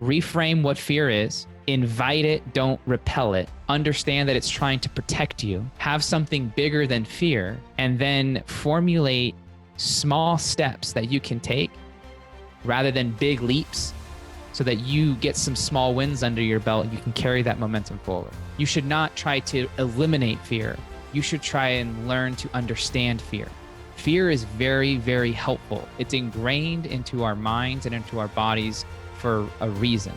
reframe what fear is, invite it, don't repel it, understand that it's trying to protect you, have something bigger than fear, and then formulate small steps that you can take rather than big leaps so that you get some small wins under your belt and you can carry that momentum forward. You should not try to eliminate fear. You should try and learn to understand fear. Fear is very, very helpful. It's ingrained into our minds and into our bodies for a reason.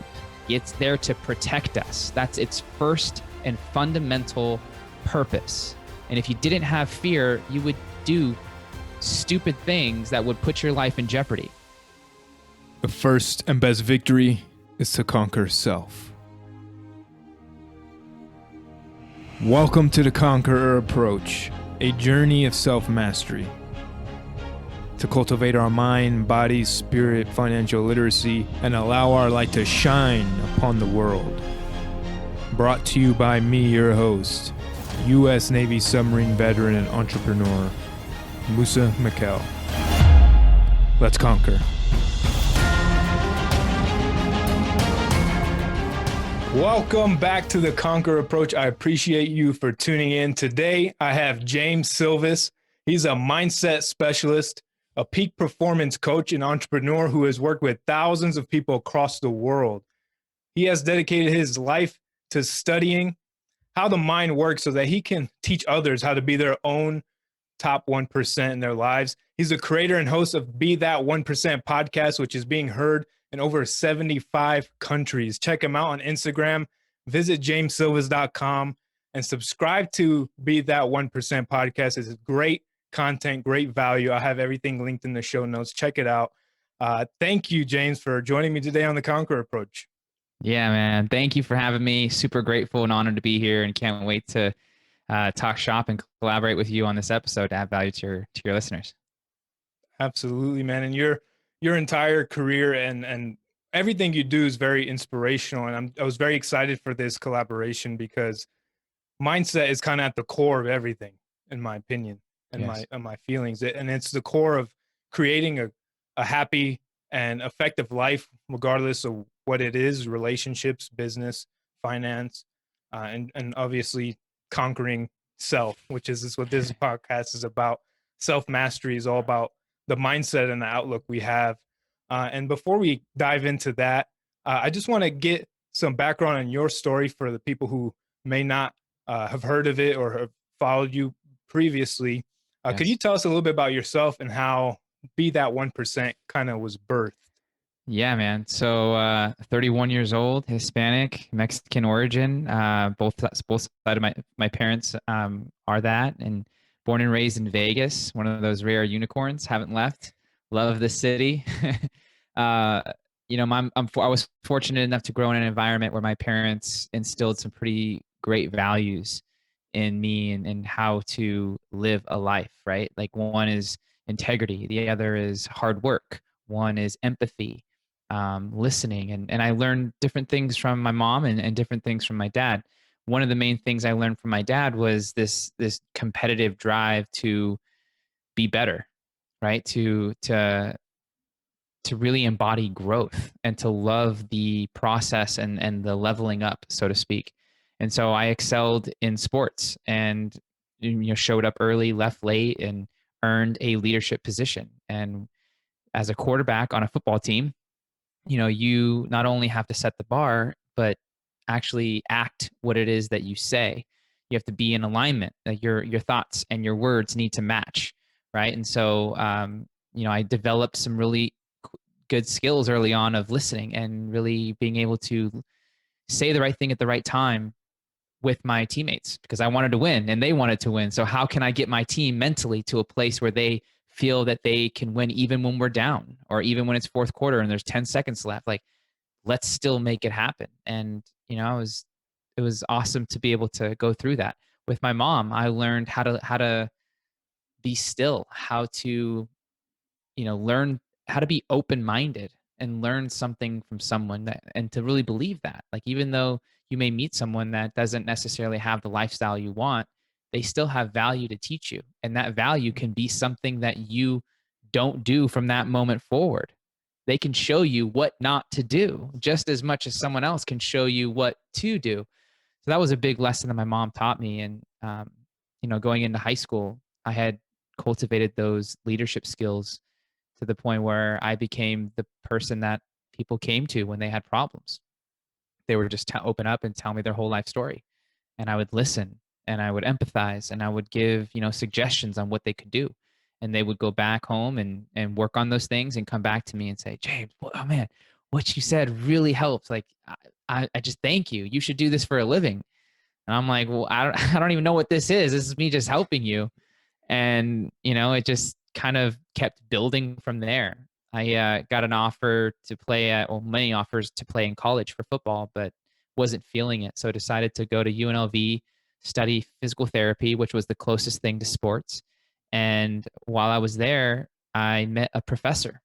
It's there to protect us. That's its first and fundamental purpose. And if you didn't have fear, you would do stupid things that would put your life in jeopardy. The first and best victory is to conquer self. Welcome to the Conqueror approach, a journey of self-mastery. To cultivate our mind, body, spirit, financial literacy, and allow our light to shine upon the world. Brought to you by me, your host, U.S. Navy submarine veteran and entrepreneur, Musa Mikkel. Let's conquer. Welcome back to the Conqueror approach. I appreciate you for tuning in. Today, I have James Silvas. He's a mindset specialist, a peak performance coach and entrepreneur who has worked with thousands of people across the world. He has dedicated his life to studying how the mind works so that he can teach others how to be their own top 1% in their lives. He's the creator and host of Be That 1% podcast, which is being heard in over 75 countries. Check him out on Instagram. Visit jamessilvas.com and subscribe to Be That 1% podcast. It's great content, great value. I have everything linked in the show notes. Check it out. Thank you, James, for joining me today on the Conqueror approach. Yeah, man. Thank you for having me. Super grateful and honored to be here, and can't wait to talk shop and collaborate with you on this episode to add value to your listeners. Absolutely, man. And your entire career and everything you do is very inspirational. And I was very excited for this collaboration because mindset is kind of at the core of everything, in my opinion, and Yes. my feelings. And it's the core of creating a happy and effective life, regardless of what it is: relationships, business, finance, and obviously conquering self, which is what this podcast is about. Self-mastery is all about the mindset and the outlook we have. And before we dive into that, I just want to get some background on your story for the people who may not have heard of it or have followed you previously. Yes. Could you tell us a little bit about yourself and how Be That 1% kind of was birthed? Yeah, man. So 31 years old, Hispanic, Mexican origin. Both sides of my parents are that, and born and raised in Vegas, one of those rare unicorns. Haven't left. Love the city. I was fortunate enough to grow in an environment where my parents instilled some pretty great values in me and how to live a life, right? Like, one is integrity, the other is hard work, one is empathy, listening. And I learned different things from my mom and different things from my dad. One of the main things I learned from my dad was this competitive drive to be better, right? To really embody growth and to love the process and the leveling up, so to speak. And so I excelled in sports and showed up early, left late, and earned a leadership position. And as a quarterback on a football team, you not only have to set the bar, but actually act what it is that you say. You have to be in alignment. Like, your thoughts and your words need to match, right? And so, I developed some really good skills early on of listening and really being able to say the right thing at the right time with my teammates, because I wanted to win and they wanted to win. So how can I get my team mentally to a place where they feel that they can win even when we're down, or even when it's fourth quarter and there's 10 seconds left? Like, let's still make it happen. And it was awesome to be able to go through that. With my mom, I learned how to be still, how to learn how to be open-minded and learn something from someone, and to really believe that, like, even though you may meet someone that doesn't necessarily have the lifestyle you want, they still have value to teach you. And that value can be something that you don't do from that moment forward. They can show you what not to do just as much as someone else can show you what to do. So that was a big lesson that my mom taught me. And, going into high school, I had cultivated those leadership skills to the point where I became the person that people came to when they had problems. They were just open up and tell me their whole life story. And I would listen and I would empathize and I would give, suggestions on what they could do. And they would go back home and work on those things and come back to me and say, James, oh man, what you said really helped. Like, I just thank you. You should do this for a living. And I'm like, well, I don't even know what this is. This is me just helping you. And, it just kind of kept building from there. I got an offer to play many offers to play in college for football, but wasn't feeling it. So I decided to go to UNLV, study physical therapy, which was the closest thing to sports. And while I was there, I met a professor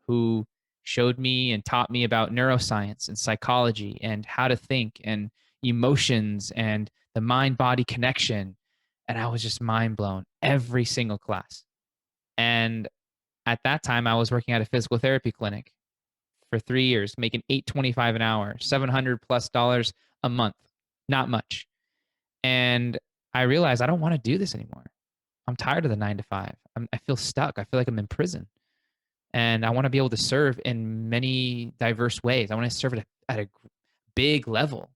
who showed me and taught me about neuroscience and psychology and how to think and emotions and the mind body connection. And I was just mind blown every single class. And at that time, I was working at a physical therapy clinic for 3 years, making $825 an hour, $700+ a month, not much. And I realized I don't want to do this anymore. I'm tired of the 9 to 5. I feel stuck. I feel like I'm in prison. And I want to be able to serve in many diverse ways. I want to serve at a big level.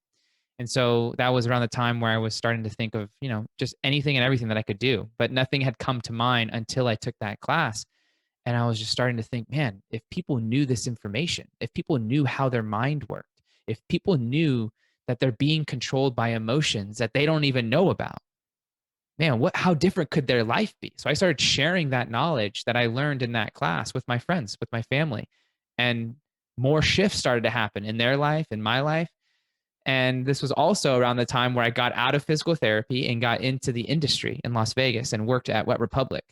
And so that was around the time where I was starting to think of, just anything and everything that I could do, but nothing had come to mind until I took that class. And I was just starting to think, man, if people knew this information, if people knew how their mind worked, if people knew that they're being controlled by emotions that they don't even know about, man, how different could their life be? So I started sharing that knowledge that I learned in that class with my friends, with my family, and more shifts started to happen in their life, in my life. And this was also around the time where I got out of physical therapy and got into the industry in Las Vegas and worked at Wet Republic,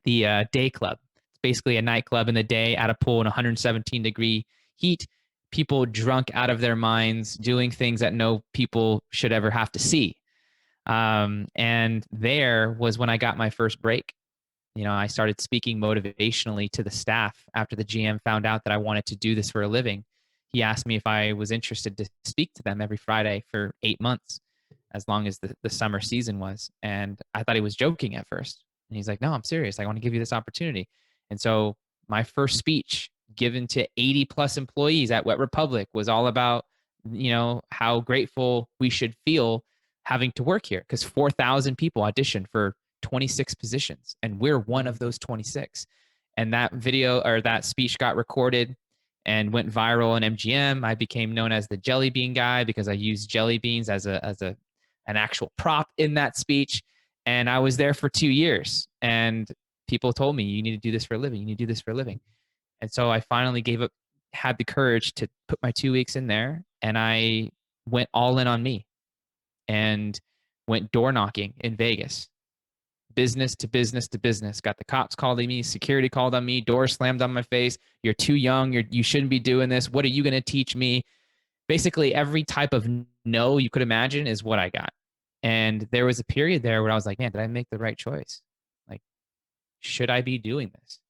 the day club. It's basically a nightclub in the day at a pool in 117-degree heat, people drunk out of their minds doing things that no people should ever have to see. And there was when I got my first break. I started speaking motivationally to the staff after the GM found out that I wanted to do this for a living. He asked me if I was interested to speak to them every Friday for 8 months, as long as the summer season was. And I thought he was joking at first. And he's like, no, I'm serious. I want to give you this opportunity. And so my first speech given to 80+ employees at Wet Republic was all about, how grateful we should feel having to work here, because 4,000 people auditioned for 26 positions and we're one of those 26. And that video or that speech got recorded and went viral on MGM. I became known as the jelly bean guy because I used jelly beans as an actual prop in that speech. And I was there for 2 years and people told me, you need to do this for a living. You need to do this for a living. And so I finally had the courage to put my 2 weeks in there, and I went all in on me and went door knocking in Vegas, business to business to business. Got the cops calling me, security called on me, doors slammed on my face. You're too young. You shouldn't be doing this. What are you going to teach me? Basically, every type of no you could imagine is what I got. And there was a period there where I was like, man, did I make the right choice? Like, should I be doing this?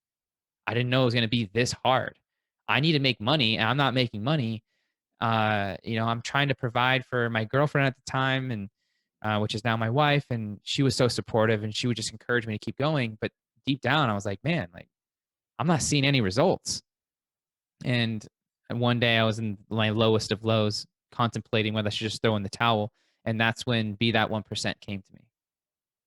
I didn't know it was going to be this hard. I need to make money and I'm not making money. I'm trying to provide for my girlfriend at the time, and which is now my wife, and she was so supportive and she would just encourage me to keep going. But deep down, I was like, man, like I'm not seeing any results. And one day I was in my lowest of lows, contemplating whether I should just throw in the towel. And that's when Be That 1% came to me.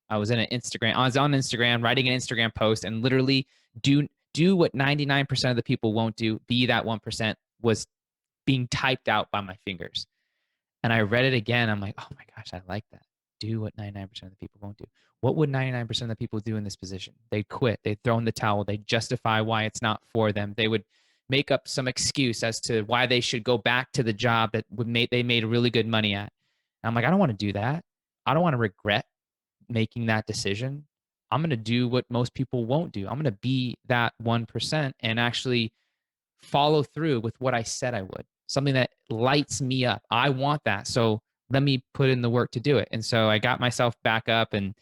I was on Instagram, writing an Instagram post, and literally do what 99% of the people won't do. Be that 1% was being typed out by my fingers. And I read it again. I'm like, oh my gosh, I like that. Do what 99% of the people won't do. What would 99% of the people do in this position? They'd quit. They'd throw in the towel. They'd justify why it's not for them. They would make up some excuse as to why they should go back to the job that they made really good money at. And I'm like, I don't want to do that. I don't want to regret making that decision. I'm going to do what most people won't do. I'm going to be that 1% and actually follow through with what I said I would. Something that lights me up. I want that. So let me put in the work to do it. And so I got myself back up and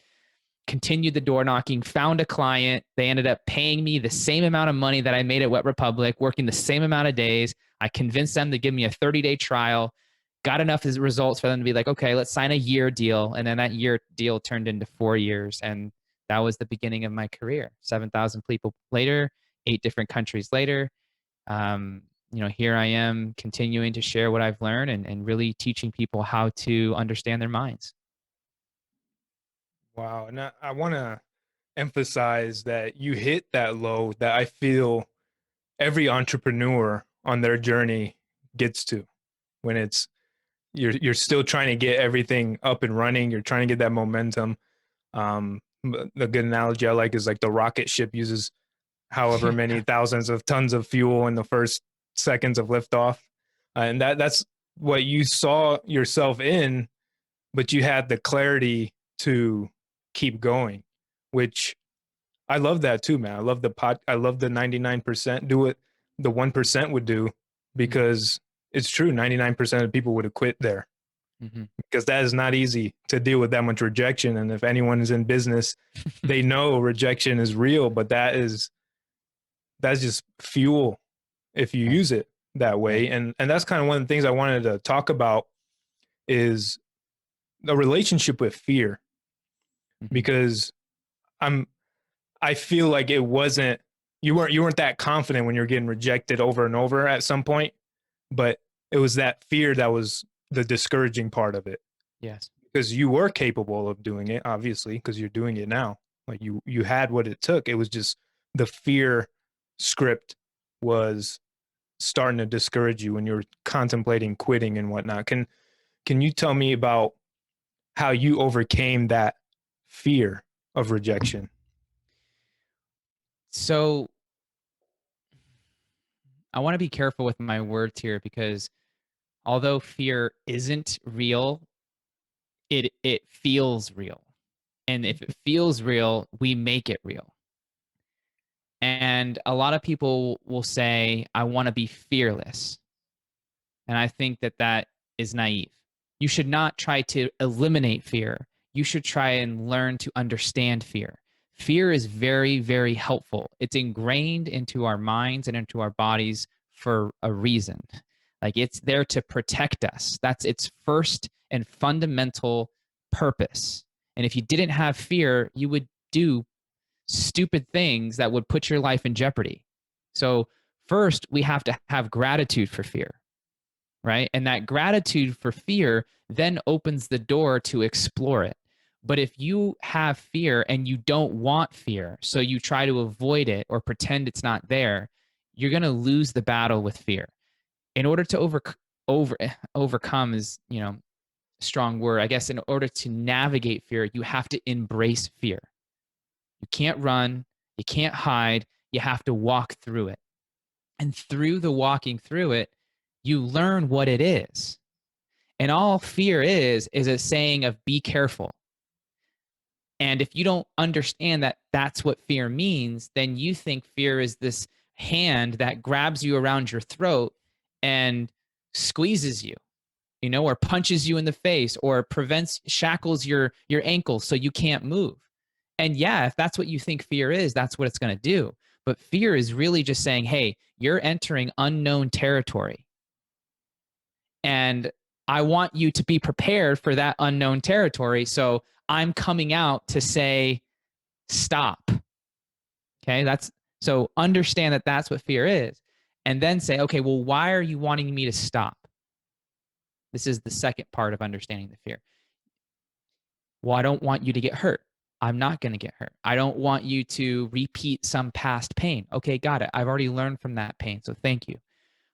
continued the door knocking, found a client. They ended up paying me the same amount of money that I made at Wet Republic, working the same amount of days. I convinced them to give me a 30-day trial, got enough results for them to be like, okay, let's sign a year deal. And then that year deal turned into 4 years. And that was the beginning of my career. 7,000 people later, 8 different countries later. Here I am continuing to share what I've learned and really teaching people how to understand their minds. Wow. And I want to emphasize that you hit that low that I feel every entrepreneur on their journey gets to, when it's you're still trying to get everything up and running. You're trying to get that momentum. The good analogy I like is like the rocket ship uses however many thousands of tons of fuel in the first seconds of liftoff, and that's what you saw yourself in, but you had the clarity to keep going, which I love that too, man. I love the 99% do what the 1% would do, because it's true. 99% of people would have quit there, Mm-hmm. because that is not easy to deal with that much rejection. And if anyone is in business, they know rejection is real, but that's just fuel if you Right. use it that way. Right. And that's kind of one of the things I wanted to talk about is the relationship with fear, Mm-hmm. because I feel like you weren't that confident when you're getting rejected over and over at some point, but it was that fear that was the discouraging part of it, Yes. because you were capable of doing it, obviously, because you're doing it now. Like you had what it took. It was just the fear script was starting to discourage you when you're contemplating quitting and whatnot. Can you tell me about how you overcame that fear of rejection? So I want to be careful with my words here, because although fear isn't real, it feels real. And if it feels real, we make it real. And a lot of people will say, I want to be fearless. And I think that that is naive. You should not try to eliminate fear. You should try and learn to understand fear. Fear is very, very helpful. It's ingrained into our minds and into our bodies for a reason. Like, it's there to protect us. That's its first and fundamental purpose. And if you didn't have fear, you would do stupid things that would put your life in jeopardy. So, first, we have to have gratitude for fear, right? And that gratitude for fear then opens the door to explore it. But if you have fear and you don't want fear, so you try to avoid it or pretend it's not there, you're going to lose the battle with fear. In order to overcome is, a strong word. I guess in order to navigate fear, you have to embrace fear. You can't run, you can't hide, you have to walk through it. And through the walking through it, you learn what it is. And all fear is a saying of be careful. And if you don't understand that that's what fear means, then you think fear is this hand that grabs you around your throat and squeezes you, or punches you in the face, or shackles your ankles so you can't move. And yeah, if that's what you think fear is, that's what it's going to do. But fear is really just saying, hey, you're entering unknown territory. And I want you to be prepared for that unknown territory. So I'm coming out to say, stop. Okay. So understand that that's what fear is. And then say, okay, well, why are you wanting me to stop? This is the second part of understanding the fear. Well, I don't want you to get hurt. I'm not going to get hurt. I don't want you to repeat some past pain. Okay, got it. I've already learned from that pain. So thank you.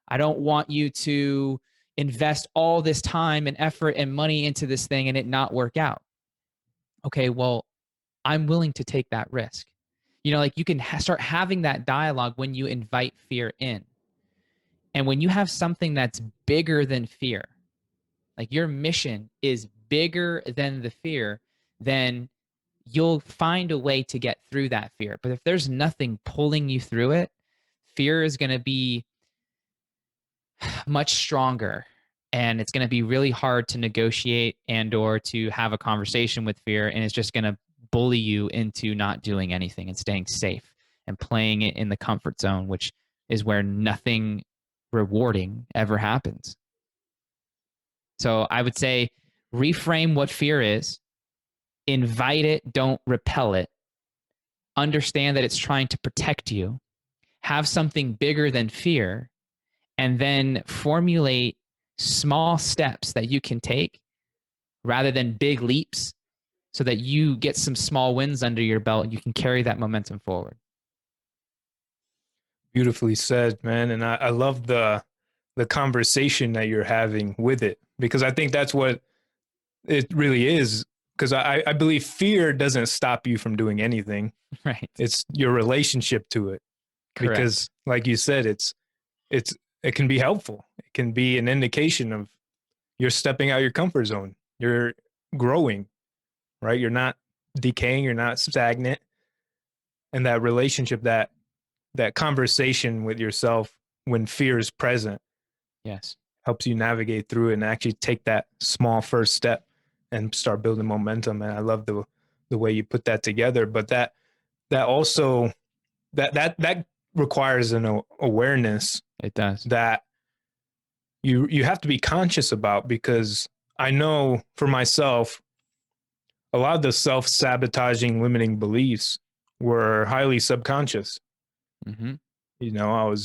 I don't want you to invest all this time and effort and money into this thing and it not work out. Okay, well, I'm willing to take that risk. Like, you can start having that dialogue when you invite fear in. And when you have something that's bigger than fear, like your mission is bigger than the fear, then you'll find a way to get through that fear. But if there's nothing pulling you through it, fear is going to be much stronger, and it's going to be really hard to negotiate and or to have a conversation with fear, and it's just going to bully you into not doing anything and staying safe and playing it in the comfort zone, which is where nothing rewarding ever happens. So I would say reframe what fear is, invite it, don't repel it. Understand that it's trying to protect you. Have something bigger than fear, and then formulate small steps that you can take rather than big leaps so that you get some small wins under your belt and you can carry that momentum forward. Beautifully said, man. And I love the conversation that you're having with it, because I think that's what it really is. Because I believe fear doesn't stop you from doing anything. Right. It's your relationship to it. Correct. Because like you said, it can be helpful. It can be an indication of you're stepping out your comfort zone. You're growing, right? You're not decaying, you're not stagnant. And that relationship, that conversation with yourself when fear is present, Yes. helps you navigate through it and actually take that small first step and start building momentum. And I love the way you put that together. But that also that requires an awareness. It does. That you have to be conscious about, because I know for myself, a lot of the self-sabotaging limiting beliefs were highly subconscious. Mm-hmm. I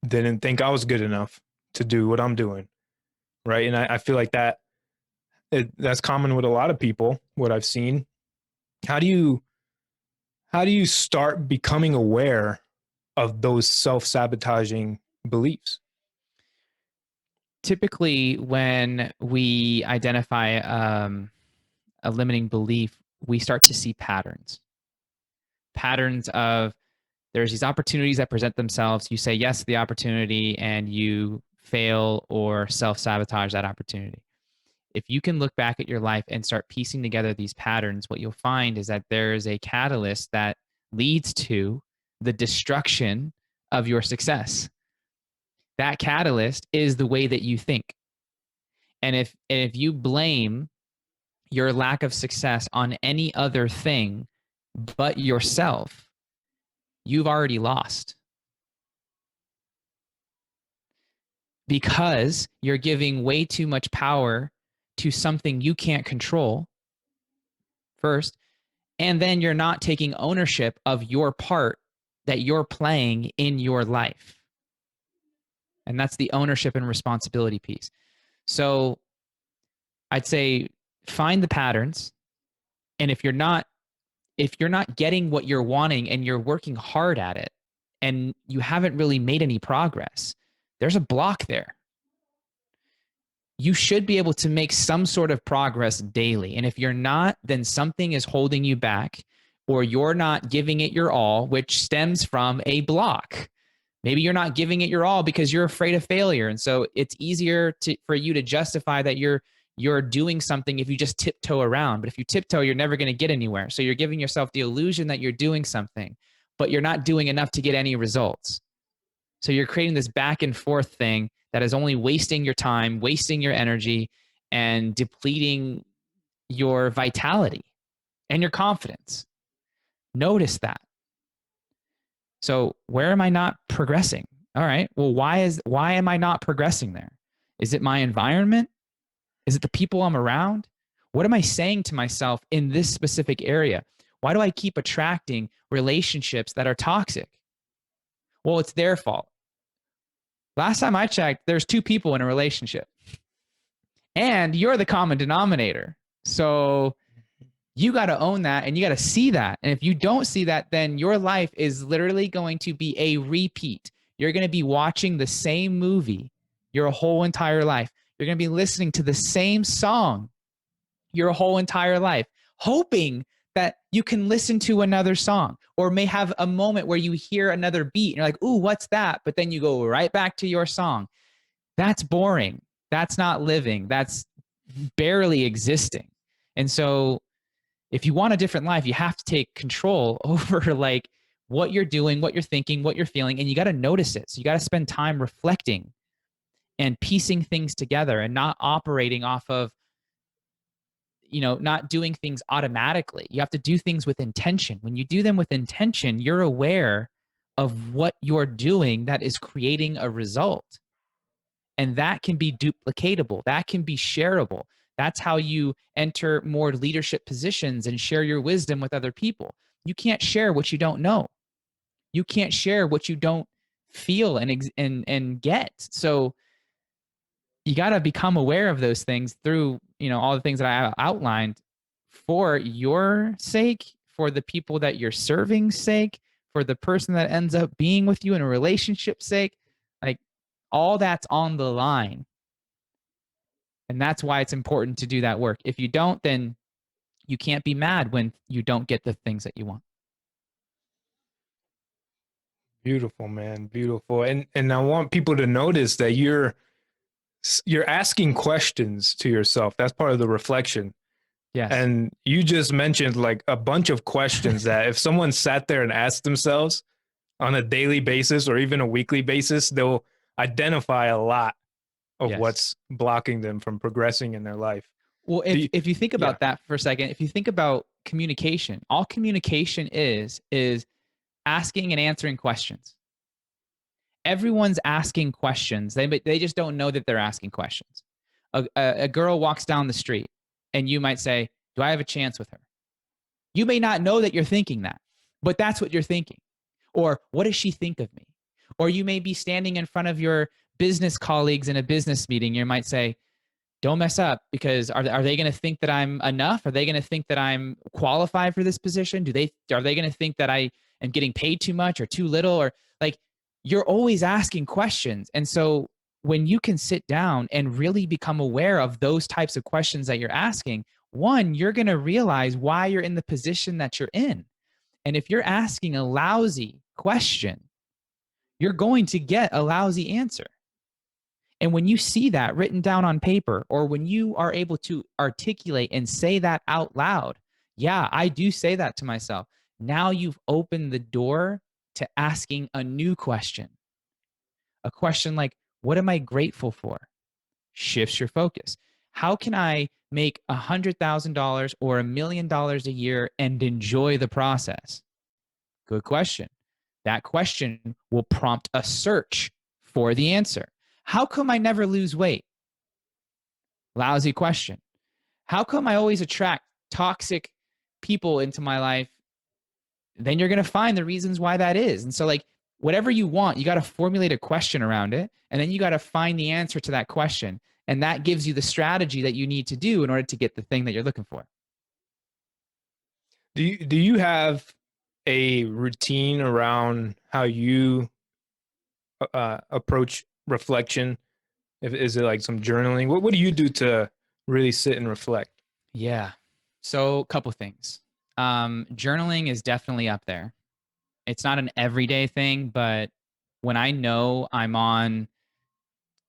didn't think I was good enough to do what I'm doing, right? And I feel like that's common with a lot of people, what I've seen. How do you start becoming aware of those self-sabotaging beliefs? Typically, when we identify a limiting belief, we start to see patterns of there's these opportunities that present themselves. You say yes to the opportunity and you fail or self-sabotage that opportunity. If you can look back at your life and start piecing together these patterns, what you'll find is that there is a catalyst that leads to the destruction of your success. That catalyst is the way that you think. And if you blame your lack of success on any other thing but yourself, you've already lost. Because you're giving way too much power to something you can't control, first, and then you're not taking ownership of your part that you're playing in your life. And that's the ownership and responsibility piece. So I'd say find the patterns, and if you're not getting what you're wanting and you're working hard at it and you haven't really made any progress, there's a block there. You should be able to make some sort of progress daily. And if you're not, then something is holding you back, or you're not giving it your all, which stems from a block. Maybe you're not giving it your all because you're afraid of failure. And so it's easier for you to justify that you're doing something if you just tiptoe around. But if you tiptoe, you're never going to get anywhere. So you're giving yourself the illusion that you're doing something, but you're not doing enough to get any results. So you're creating this back and forth thing that is only wasting your time, wasting your energy, and depleting your vitality and your confidence. Notice that. So where am I not progressing? All right. Well, why am I not progressing there? Is it my environment? Is it the people I'm around? What am I saying to myself in this specific area? Why do I keep attracting relationships that are toxic? Well, it's their fault. Last time I checked, there's 2 people in a relationship, and you're the common denominator. So you got to own that and you got to see that. And if you don't see that, then your life is literally going to be a repeat. You're going to be watching the same movie your whole entire life. You're going to be listening to the same song your whole entire life, hoping that you can listen to another song, or may have a moment where you hear another beat and you're like, ooh, what's that? But then you go right back to your song. That's boring. That's not living. That's barely existing. And so if you want a different life, you have to take control over like what you're doing, what you're thinking, what you're feeling, and you got to notice it. So you got to spend time reflecting and piecing things together and not operating off of not doing things automatically. You have to do things with intention. When you do them with intention, you're aware of what you're doing that is creating a result. And that can be duplicatable, that can be shareable. That's how you enter more leadership positions and share your wisdom with other people. You can't share what you don't know. You can't share what you don't feel and get. So you got to become aware of those things through, all the things that I outlined for your sake, for the people that you're serving's sake, for the person that ends up being with you in a relationship's sake. Like, all that's on the line. And that's why it's important to do that work. If you don't, then you can't be mad when you don't get the things that you want. Beautiful, man. Beautiful. And I want people to notice that you're asking questions to yourself. That's part of the reflection. Yes. And you just mentioned like a bunch of questions that if someone sat there and asked themselves on a daily basis or even a weekly basis, they'll identify a lot of Yes. what's blocking them from progressing in their life. Well, if you think about that for a second, if you think about communication, all communication is asking and answering questions. Everyone's asking questions. They just don't know that they're asking questions. A girl walks down the street and you might say, do I have a chance with her? You may not know that you're thinking that, but that's what you're thinking. Or what does she think of me? Or you may be standing in front of your business colleagues in a business meeting. You might say, don't mess up, because are they going to think that I'm enough? Are they going to think that I'm qualified for this position? Are they going to think that I am getting paid too much or too little? Or like, you're always asking questions. And so when you can sit down and really become aware of those types of questions that you're asking, one, you're going to realize why you're in the position that you're in. And if you're asking a lousy question, you're going to get a lousy answer. And when you see that written down on paper, or when you are able to articulate and say that out loud, yeah, I do say that to myself. Now you've opened the door to asking a new question. A question like, what am I grateful for? Shifts your focus. How can I make $100,000 or $1,000,000 a year and enjoy the process? Good question. That question will prompt a search for the answer. How come I never lose weight? Lousy question. How come I always attract toxic people into my life? Then you're going to find the reasons why that is. And so, like, whatever you want, you got to formulate a question around it. And then you got to find the answer to that question. And that gives you the strategy that you need to do in order to get the thing that you're looking for. Do you have a routine around how you approach reflection? Is it like some journaling? What do you do to really sit and reflect? Yeah. So a couple things. Journaling is definitely up there. It's not an everyday thing, but when I know I'm on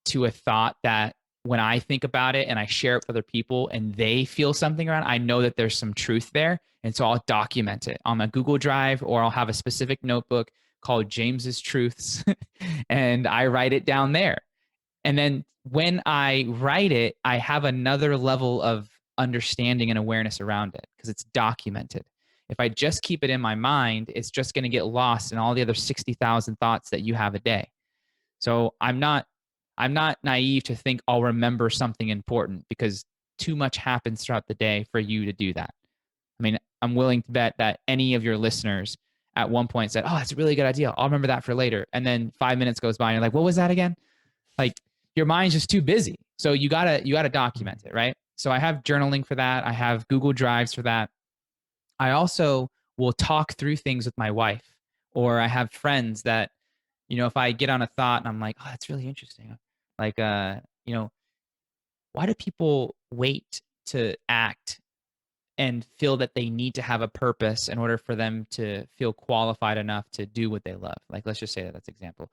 to a thought that when I think about it and I share it with other people and they feel something around, I know that there's some truth there. And so I'll document it on my Google Drive, or I'll have a specific notebook called James's Truths and I write it down there. And then when I write it, I have another level of understanding and awareness around it because it's documented. If I just keep it in my mind, it's just going to get lost in all the other 60,000 thoughts that you have a day. So I'm not naive to think I'll remember something important, because too much happens throughout the day for you to do that. I mean, I'm willing to bet that any of your listeners at one point said, "Oh, that's a really good idea. I'll remember that for later." And then 5 minutes goes by and you're like, "What was that again?" Like, your mind's just too busy. So you gotta document it, right? So I have journaling for that. I have Google Drives for that. I also will talk through things with my wife, or I have friends that, if I get on a thought and I'm like, "Oh, that's really interesting." Like, why do people wait to act and feel that they need to have a purpose in order for them to feel qualified enough to do what they love? Like, let's just say that's an example.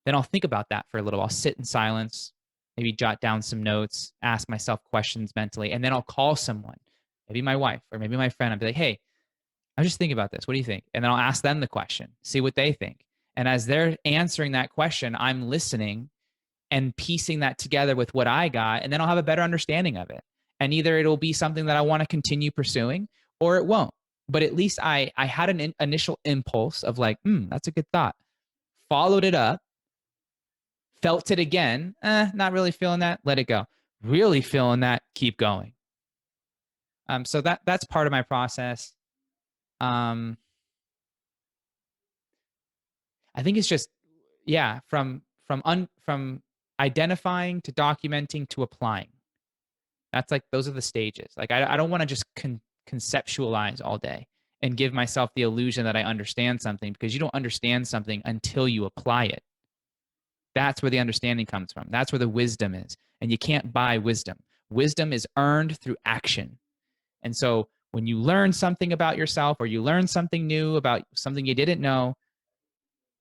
Then I'll think about that for a little. I'll sit in silence, maybe jot down some notes, ask myself questions mentally, and then I'll call someone, maybe my wife or maybe my friend. I'll be like, "Hey, I'm just thinking about this. What do you think?" And then I'll ask them the question, see what they think. And as they're answering that question, I'm listening and piecing that together with what I got, and then I'll have a better understanding of it. And either it'll be something that I want to continue pursuing or it won't. But at least I had an initial impulse of like, that's a good thought. Followed it up, felt it again. Not really feeling that. Let it go. Really feeling that. Keep going. So that's part of my process. I think it's just, yeah, from identifying to documenting to applying. That's like, those are the stages. Like, I don't want to just conceptualize all day and give myself the illusion that I understand something, because you don't understand something until you apply it. That's where the understanding comes from. That's where the wisdom is. And you can't buy wisdom. Wisdom is earned through action. And so when you learn something about yourself, or you learn something new about something you didn't know,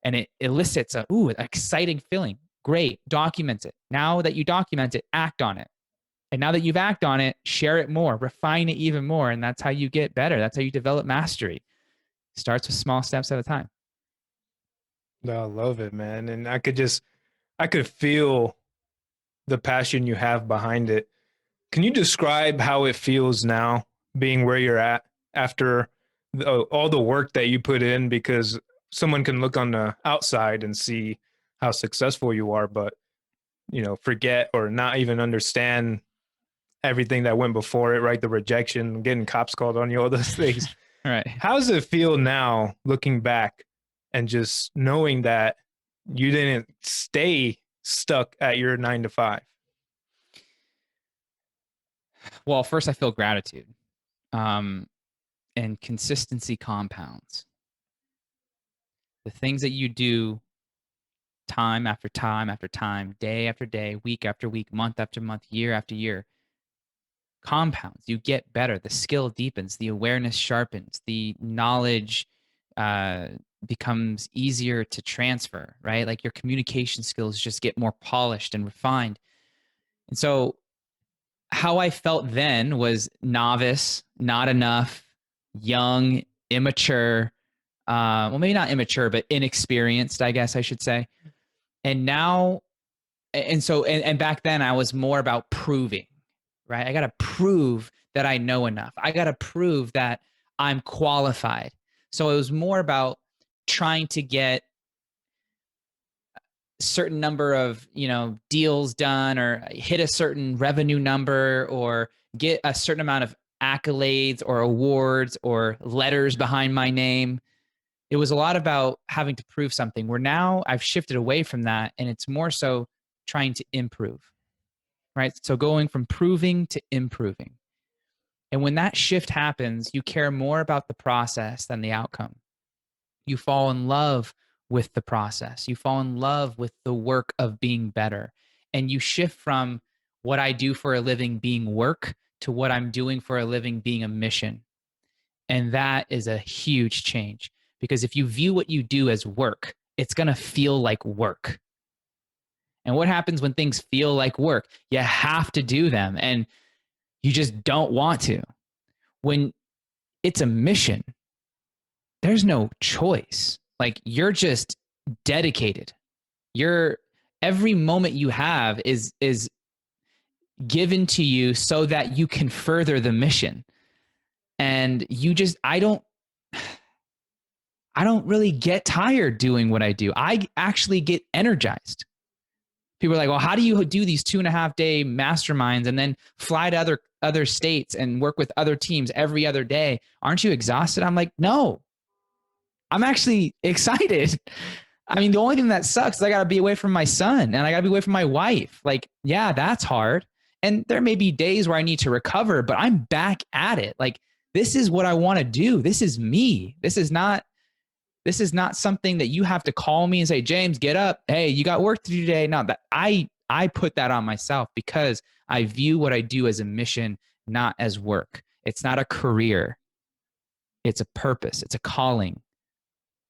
and it elicits an exciting feeling, great, document it. Now that you document it, act on it. And now that you've acted on it, share it more, refine it even more. And that's how you get better. That's how you develop mastery. It starts with small steps at a time. No, I love it, man. And I could feel the passion you have behind it. Can you describe how it feels now, being where you're at after all the work that you put in? Because someone can look on the outside and see how successful you are, but forget or not even understand everything that went before it, right? The rejection, getting cops called on you, all those things. Right. How does it feel now, looking back and just knowing that you didn't stay stuck at your 9 to 5? Well, first I feel gratitude. And consistency compounds. The things that you do time after time after time, day after day, week after week, month after month, year after year, compounds. You get better. The skill deepens. The awareness sharpens. The knowledge becomes easier to transfer, right? Like, your communication skills just get more polished and refined. And so how I felt then was novice, not enough, young, immature. Well, maybe not immature, but inexperienced, I guess I should say. And now, and back then I was more about proving, right? I got to prove that I know enough. I got to prove that I'm qualified. So it was more about trying to get a certain number of, deals done, or hit a certain revenue number, or get a certain amount of accolades or awards or letters behind my name. It was a lot about having to prove something, where now I've shifted away from that, and it's more so trying to improve, right? So going from proving to improving. And when that shift happens, you care more about the process than the outcome. You fall in love with the process. You fall in love with the work of being better. And you shift from what I do for a living being work to what I'm doing for a living being a mission. And that is a huge change, because if you view what you do as work, it's going to feel like work. And what happens when things feel like work? You have to do them, and you just don't want to. When it's a mission, there's no choice. Like, you're just dedicated. Every moment you have is given to you so that you can further the mission. And I don't really get tired doing what I do. I actually get energized. People are like, well, how do you do these 2.5-day masterminds and then fly to other states and work with other teams every other day? Aren't you exhausted? I'm like, no, I'm actually excited. I mean, the only thing that sucks is I got to be away from my son, and I got to be away from my wife. Like, yeah, that's hard. And there may be days where I need to recover, but I'm back at it. Like, this is what I want to do. This is me. This is not something that you have to call me and say, James, get up. Hey, you got work to do today. No, that I put that on myself, because I view what I do as a mission, not as work. It's not a career. It's a purpose. It's a calling.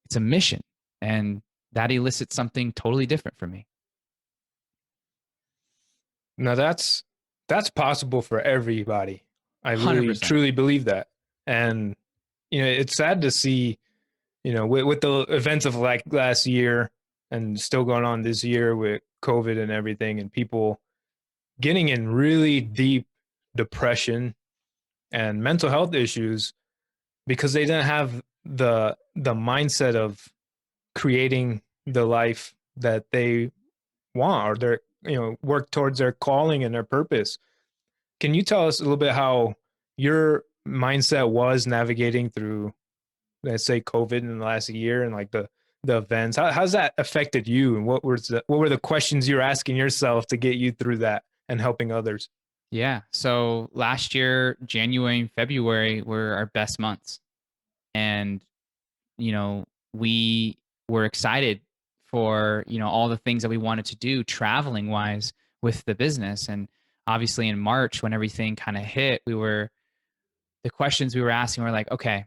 It's a mission. And that elicits something totally different for me. Now that's possible for everybody. I really 100%. truly believe that. And it's sad to see, with the events of like last year and still going on this year with COVID and everything, and people getting in really deep depression and mental health issues because they didn't have the mindset of creating the life that they want, or their, work towards their calling and their purpose. Can you tell us a little bit how your mindset was navigating through, let's say, COVID in the last year, and like the events? How's that affected you, and what were the questions you're asking yourself to get you through that and helping others? Yeah. So last year, January and February were our best months. And, we were excited for, all the things that we wanted to do traveling wise with the business. And obviously in March, when everything kind of hit, the questions we were asking were like, okay,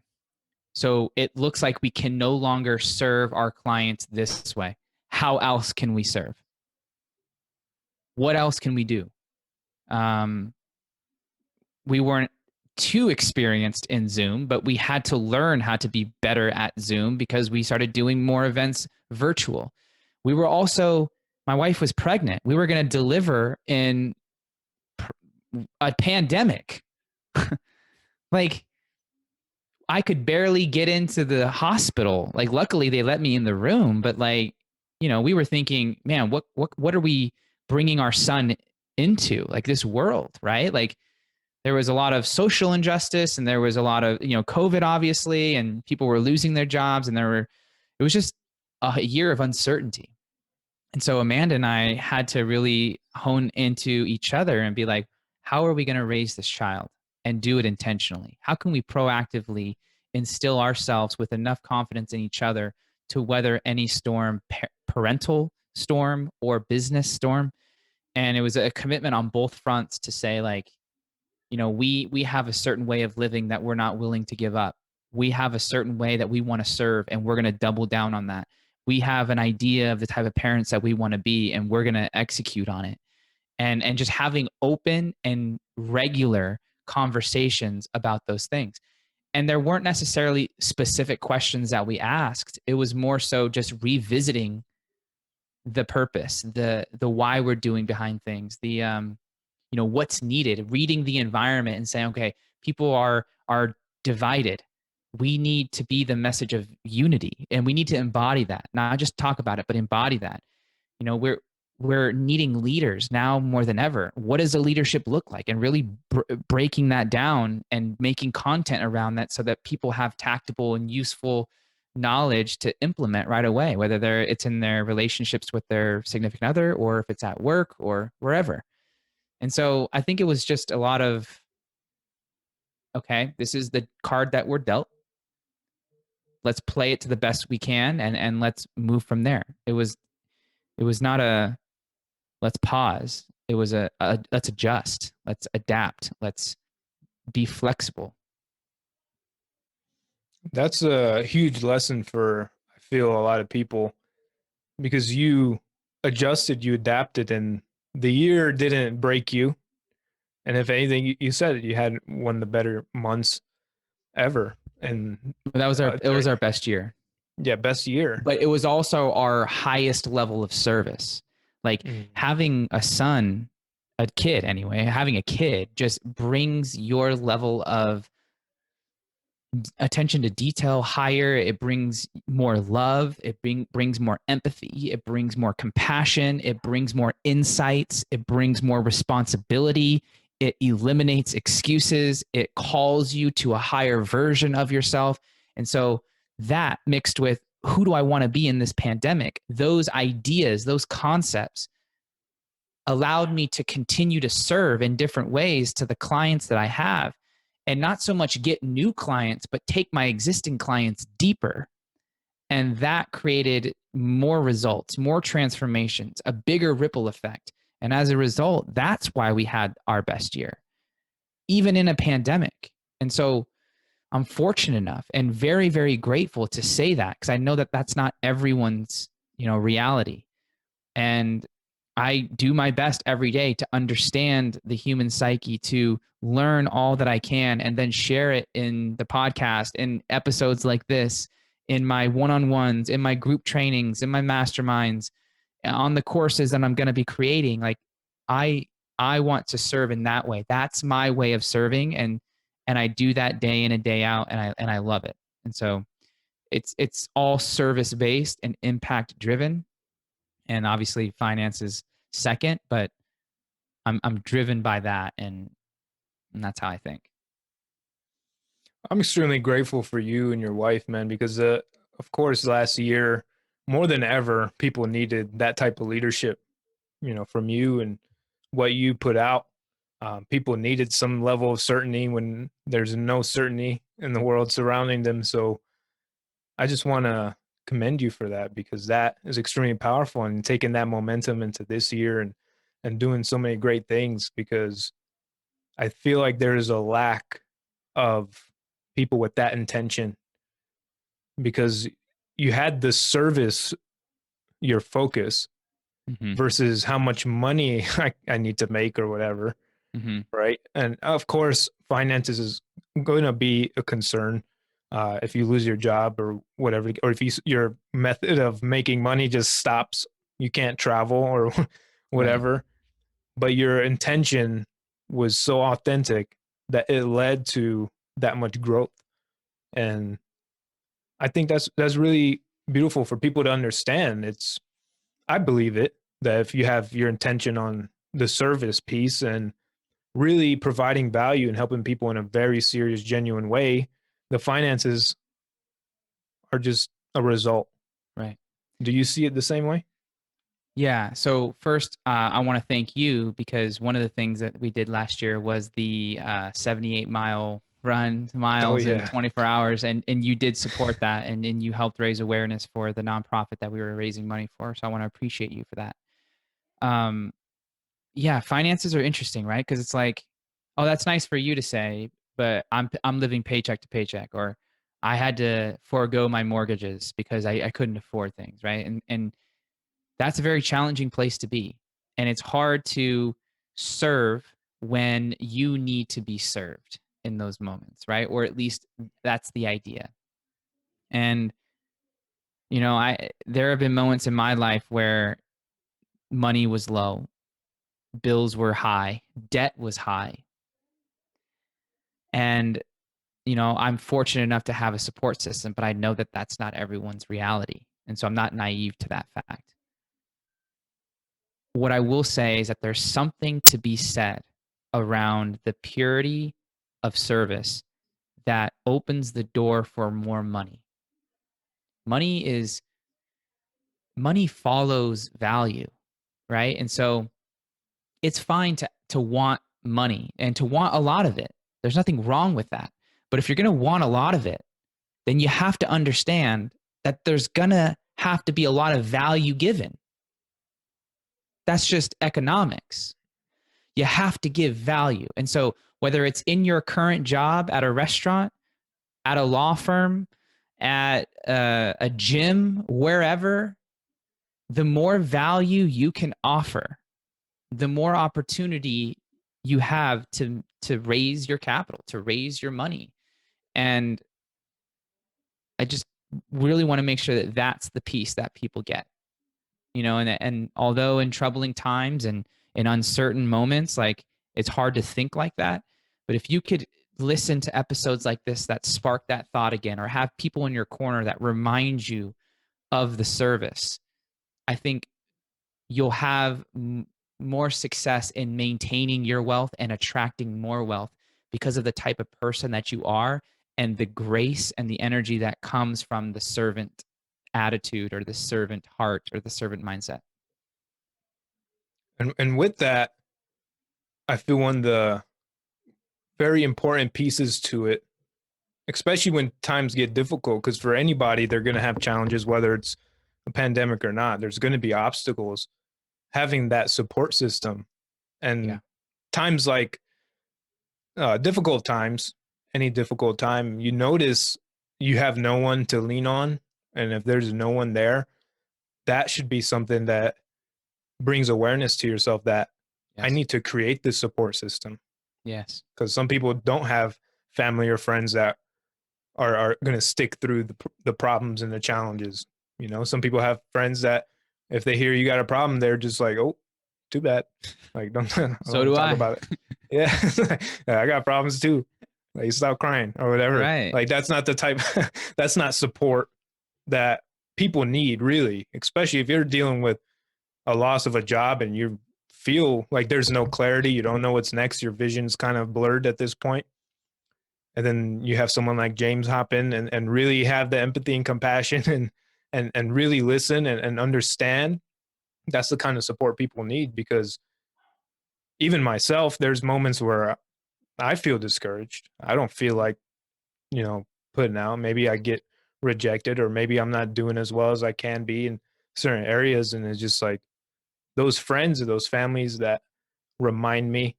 so it looks like we can no longer serve our clients this way. How else can we serve? What else can we do? Um, we weren't too experienced in Zoom, but we had to learn how to be better at Zoom because we started doing more events virtual. We were also, my wife was pregnant. We were going to deliver in a pandemic. Like, I could barely get into the hospital. Like, luckily they let me in the room, but like, we were thinking, man, what are we bringing our son into, like, this world, right? Like, there was a lot of social injustice, and there was a lot of, COVID, obviously, and people were losing their jobs, and it was just a year of uncertainty. And so Amanda and I had to really hone into each other and be like, how are we going to raise this child and do it intentionally? How can we proactively instill ourselves with enough confidence in each other to weather any storm, parental storm or business storm? And it was a commitment on both fronts to say, like, we have a certain way of living that we're not willing to give up. We have a certain way that we want to serve, and we're going to double down on that. We have an idea of the type of parents that we want to be, and we're going to execute on it. And just having open and regular conversations about those things. And there weren't necessarily specific questions that we asked. It was more so just revisiting the purpose, the why we're doing behind things, the what's needed, reading the environment and saying, okay, people are divided. We need to be the message of unity, and we need to embody that, not just talk about it, but embody that. We're needing leaders now more than ever. What does a leadership look like? And really breaking that down and making content around that so that people have tactable and useful knowledge to implement right away, whether it's in their relationships with their significant other, or if it's at work or wherever. And so I think it was just a lot of, okay, this is the card that we're dealt. Let's play it to the best we can, and let's move from there. It was not a let's pause. It was a let's adjust, let's adapt, let's be flexible. That's a huge lesson for, I feel, a lot of people, because you adjusted, you adapted, and the year didn't break you. And if anything, you said it, you had one of the better months ever. And But that was it was our best year. Yeah, best year. But it was also our highest level of service. Like, having a son, a kid anyway, having a kid just brings your level of attention to detail higher. It brings more love. It brings more empathy. It brings more compassion. It brings more insights. It brings more responsibility. It eliminates excuses. It calls you to a higher version of yourself. And so that, mixed with who do I want to be in this pandemic, those ideas, those concepts allowed me to continue to serve in different ways to the clients that I have, and not so much get new clients, but take my existing clients deeper. And that created more results, more transformations, a bigger ripple effect. And as a result, that's why we had our best year, even in a pandemic. And so I'm fortunate enough and very, very grateful to say that, because I know that that's not everyone's, reality. And I do my best every day to understand the human psyche, to learn all that I can, and then share it in the podcast, in episodes like this, in my one-on-ones, in my group trainings, in my masterminds, on the courses that I'm going to be creating. Like, I I want to serve in that way. That's my way of serving. And I do that day in and day out, and I love it. And so it's all service based and impact driven. And obviously finance is second, but I'm driven by that, and that's how I think. I'm extremely grateful for you and your wife, man, because of course last year more than ever people needed that type of leadership, from you and what you put out. People needed some level of certainty when there's no certainty in the world surrounding them. So I just want to commend you for that, because that is extremely powerful, and taking that momentum into this year and doing so many great things, because I feel like there is a lack of people with that intention, because you had the service, your focus, Hmm. versus how much money I need to make or whatever. Hmm. Right. And of course, finances is going to be a concern if you lose your job or whatever, or if your method of making money just stops, you can't travel or Right. whatever. But your intention was so authentic that it led to that much growth. And I think that's really beautiful for people to understand. I believe it, that if you have your intention on the service piece and really providing value and helping people in a very serious, genuine way, the finances are just a result. Right. Do you see it the same way? Yeah. So first, I want to thank you, because one of the things that we did last year was the 78-mile run, Oh miles in yeah. 24 hours, and you did support that, and you helped raise awareness for the nonprofit that we were raising money for. So I want to appreciate you for that. Um, yeah, finances are interesting, right? Because it's like, oh, that's nice for you to say, but I'm living paycheck to paycheck, or I had to forego my mortgages because I couldn't afford things, right? And that's a very challenging place to be. And it's hard to serve when you need to be served in those moments, right? Or at least that's the idea. And I there have been moments in my life where money was low, bills were high, debt was high. And I'm fortunate enough to have a support system, but I know that that's not everyone's reality. And so I'm not naive to that fact. What I will say is that there's something to be said around the purity of service that opens the door for more money. Money is money follows value, right? And so it's fine to want money and to want a lot of it. There's nothing wrong with that. But if you're going to want a lot of it, then you have to understand that there's going to have to be a lot of value given. That's just economics. You have to give value. And so, whether it's in your current job at a restaurant, at a law firm, at a gym, wherever, the more value you can offer, the more opportunity you have to raise your capital, to raise your money. And I just really want to make sure that that's the piece that people get. And although in troubling times and in uncertain moments, like, it's hard to think like that, but if you could listen to episodes like this that spark that thought again, or have people in your corner that remind you of the service, I think you'll have more success in maintaining your wealth and attracting more wealth, because of the type of person that you are, and the grace and the energy that comes from the servant attitude, or the servant heart, or the servant mindset. And with that, I feel one of the very important pieces to it, especially when times get difficult, because for anybody, they're going to have challenges, whether it's a pandemic or not. There's going to be obstacles. Having that support system, Yeah. and times like difficult times, any difficult time, you notice you have no one to lean on. And if there's no one there, that should be something that brings awareness to yourself, that I Yes. need to create this support system. Yes. Because some people don't have family or friends that are going to stick through the problems and the challenges. Some people have friends that if they hear you got a problem, they're just like, oh, too bad. Like, don't, I don't So want to do talk I. about it. Yeah. I got problems too. Like, stop crying or whatever. Right. Like, that's not the type, that's not support that people need, really, especially if you're dealing with a loss of a job and you feel like there's no clarity. You don't know what's next. Your vision's kind of blurred at this point. And then you have someone like James hop in and really have the empathy and compassion and really listen and understand. That's the kind of support people need, because even myself, there's moments where I feel discouraged. I don't feel like, putting out. Maybe I get rejected, or maybe I'm not doing as well as I can be in certain areas. And it's just like those friends or those families that remind me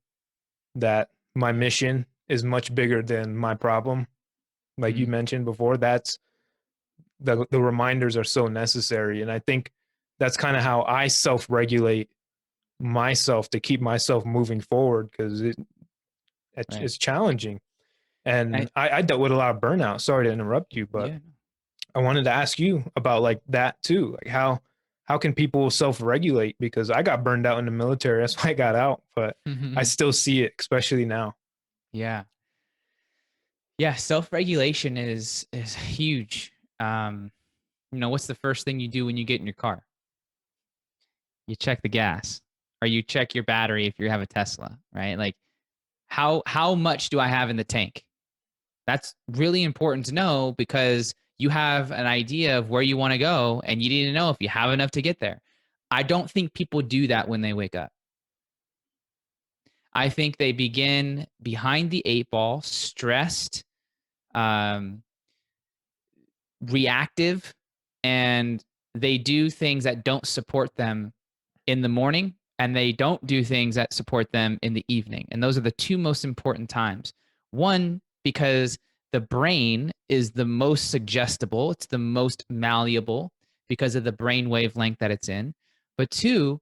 that my mission is much bigger than my problem. Like you Mm, mentioned before, that's the reminders are so necessary. And I think that's kind of how I self-regulate myself to keep myself moving forward, because right. it's challenging. I, And I dealt with a lot of burnout. Sorry to interrupt you, but yeah. I wanted to ask you about like that too. Like how can people self-regulate? Because I got burned out in the military. That's why I got out, but I still see it, especially now. Yeah. Yeah. Self-regulation is huge. What's the first thing you do when you get in your car? You check the gas, or you check your battery if you have a Tesla, right? Like how much do I have in the tank? That's really important to know, because you have an idea of where you want to go, and you need to know if you have enough to get there. I don't think people do that when they wake up. I think they begin behind the eight ball, stressed, um, reactive, and they do things that don't support them in the morning, and they don't do things that support them in the evening. And those are the two most important times. One, because the brain is the most suggestible, it's the most malleable because of the brain wavelength that it's in. But two,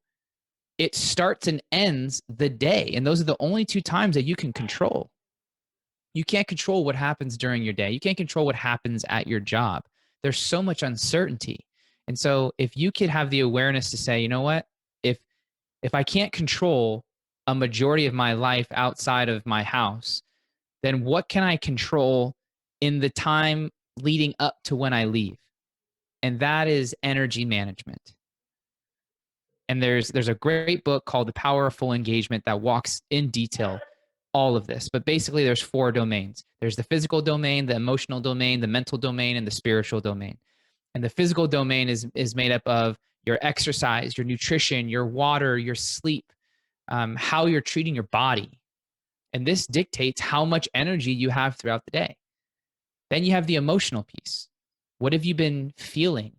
it starts and ends the day. And those are the only two times that you can control. You can't control what happens during your day. You can't control what happens at your job. There's so much uncertainty. And so if you could have the awareness to say, you know what, if if I can't control a majority of my life outside of my house, then what can I control in the time leading up to when I leave? And that is energy management. And there's a great book called The Power of Full Engagement that walks in detail all of this. But basically there's four domains. There's the physical domain, the emotional domain, the mental domain, and the spiritual domain. And the physical domain is made up of your exercise, your nutrition, your water, your sleep, how you're treating your body. And this dictates how much energy you have throughout the day. Then you have the emotional piece. What have you been feeling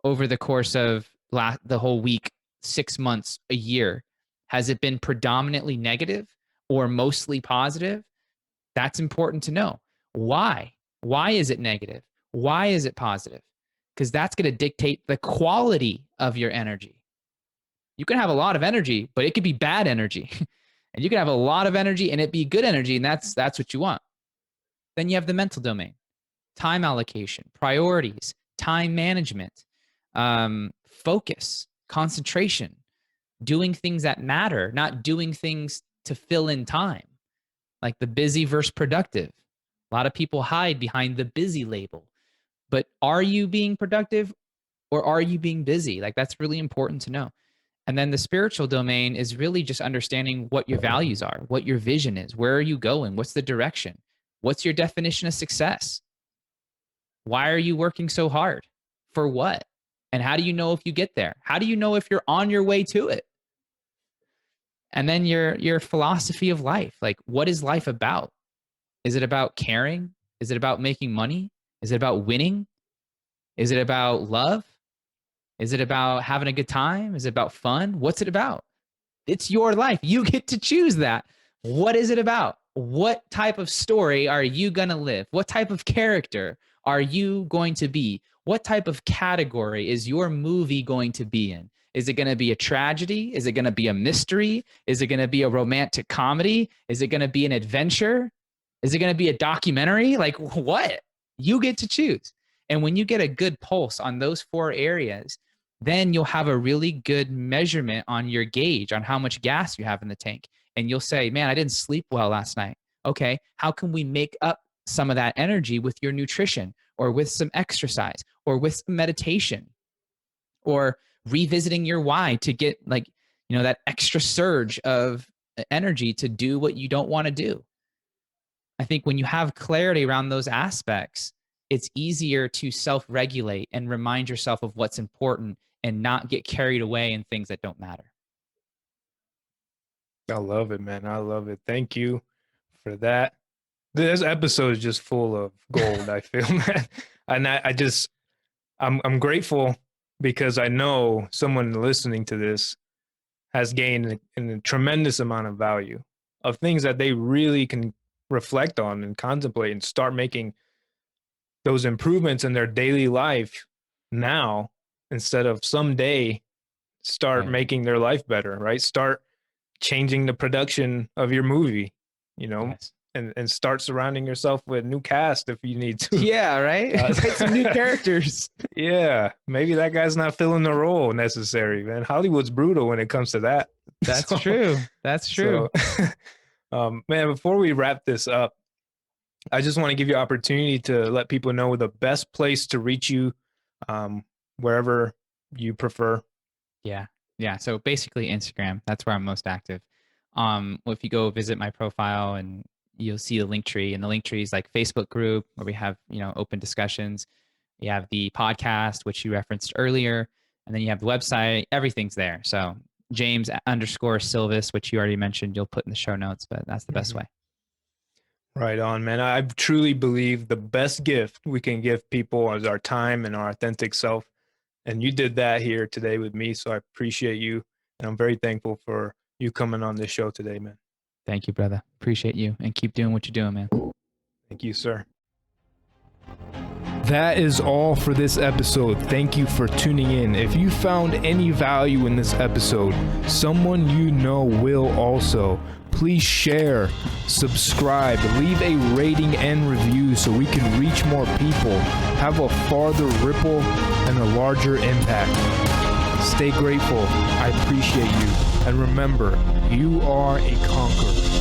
over the course of the whole week, 6 months, a year? Has it been predominantly negative or mostly positive? That's important to know. Why? Why is it negative? Why is it positive? Because that's going to dictate the quality of your energy. You can have a lot of energy, but it could be bad energy. And you can have a lot of energy and it be good energy, and that's what you want. Then you have the mental domain, time allocation, priorities, time management, focus, concentration, doing things that matter, not doing things to fill in time, like the busy versus productive. A lot of people hide behind the busy label. But are you being productive, or are you being busy? Like, that's really important to know. And then the spiritual domain is really just understanding what your values are, what your vision is, where are you going, what's the direction, what's your definition of success, why are you working so hard, for what, and how do you know if you get there, how do you know if you're on your way to it? And then your philosophy of life, like, what is life about? Is it about caring? Is it about making money? Is it about winning? Is it about love? Is it about having a good time? Is it about fun? What's it about? It's your life. You get to choose that. What is it about? What type of story are you going to live? What type of character are you going to be? What type of category is your movie going to be in? Is it going to be a tragedy? Is it going to be a mystery? Is it going to be a romantic comedy? Is it going to be an adventure? Is it going to be a documentary? Like, what? You get to choose. And when you get a good pulse on those four areas, then you'll have a really good measurement on your gauge on how much gas you have in the tank. And you'll say, man, I didn't sleep well last night. Okay, how can we make up some of that energy with your nutrition or with some exercise or with some meditation or revisiting your why to get like, that extra surge of energy to do what you don't want to do. I think when you have clarity around those aspects, it's easier to self-regulate and remind yourself of what's important and not get carried away in things that don't matter. I love it, man. I love it. Thank you for that. This episode is just full of gold, I feel, man. And I'm grateful because I know someone listening to this has gained a tremendous amount of value of things that they really can reflect on and contemplate and start making those improvements in their daily life now instead of someday. Start Right. making their life better, right? Start changing the production of your movie, Yes. and start surrounding yourself with new cast if you need to. Yeah, right? Write some new characters. Yeah, maybe that guy's not filling the role necessary, man. Hollywood's brutal when it comes to that. That's true. That's true. Man, before we wrap this up, I just want to give you opportunity to let people know the best place to reach you, wherever you prefer. Yeah. Yeah. So basically Instagram, that's where I'm most active. If you go visit my profile and you'll see the link tree, and the link tree is like Facebook group where we have, open discussions. You have the podcast, which you referenced earlier, and then you have the website, everything's there. So James_Silvas, which you already mentioned, you'll put in the show notes, but that's the best way. Right on, man. I truly believe the best gift we can give people is our time and our authentic self. And you did that here today with me. So I appreciate you. And I'm very thankful for you coming on this show today, man. Thank you, brother. Appreciate you, and keep doing what you're doing, man. Thank you, sir. That is all for this episode. Thank you for tuning in. If you found any value in this episode, someone you know will also. Please share, subscribe, leave a rating and review so we can reach more people, have a farther ripple, and a larger impact. Stay grateful. I appreciate you. And remember, you are a conqueror.